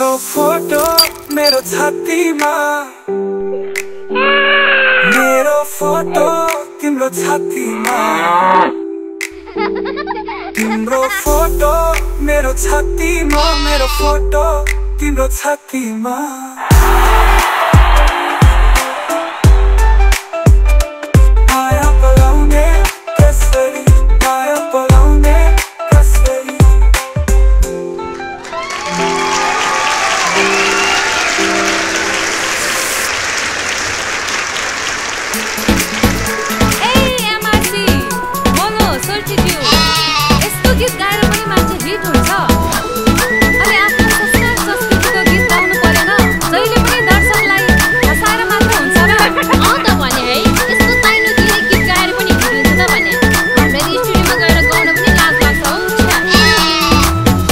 तिम्रो फोटो मेरो छातीमा, मेरो फोटो तिम्रो छातीमा, तिम्रो फोटो मेरो छातीमा, मेरो फोटो तिम्रो छातीमा। माया पलाउने कसरी, माया पलाउने कसरी। गीत गाएर पनि मान्छे हिट हुन्छ। अनि आफ्नो संस्कार संस्कृतिको गीत गाउनु परेन, जहिले पनि दर्शकलाई हँसाएर मात्र हुन्छ र। त भने है, यस्तो ताइनो दिने गीत गाएर पनि हिट हुन्छ त भने हामीले स्टुडियोमा गएर गाउन पनि लाज लाग्छ हो।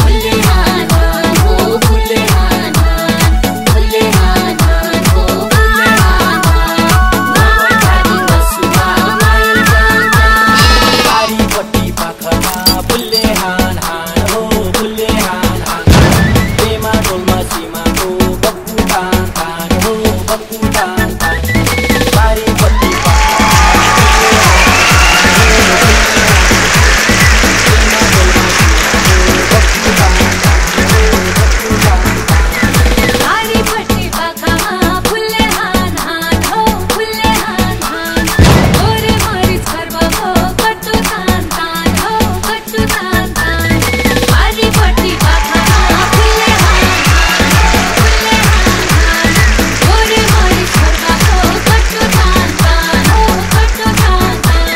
फुल्ले हान हो, फुल्ले हान, फुल्ले हान हो, फुल्ले हान, नवटारी नसुवा माया जान्छ। बारीपट्टि पाखरमा फुल्ले हान हान हो, फुल्ले हान हान। प्रेमा डोलमा सीमाको बक्कु तान तान हो, बक्कु तान तान। बारीपट्टि बारीपट्टि पाखामा फुल्ले हान हान हो, फुल्ले हान हान। गोरे मरिच खर्बको कट्टु तान तान हो, कट्टु तान तान। बारीपट्टि पाखामा फुल्ले हान हान हो, फुल्ले हान हान। गोरे मरिच खर्बको कट्टु तान तान हो, कट्टु तान तान।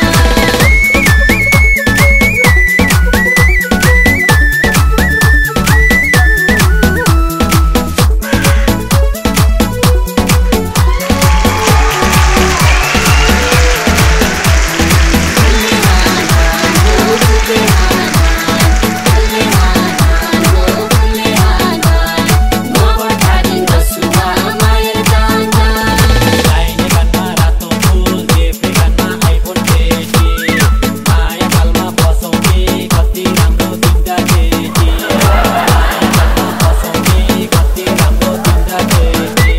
नवटारी नसुवा माया जान्छ। लाइने कानमा रातो फुल, देब्रे कानमा आइफोन केटी। माया कालमा बसौँ कि कति राम्रो तिनटा केटी। माया कालमा बसौँ कि कति राम्रो तिनटा केटी।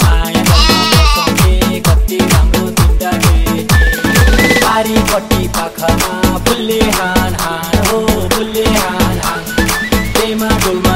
माया कालमा बसौँ कि कति राम्रो तिनटा केटी। बारीपट्टि पाखरमा फुल्ले हान हान हो, फुल्ले हान हान। प्रेमा डोलमा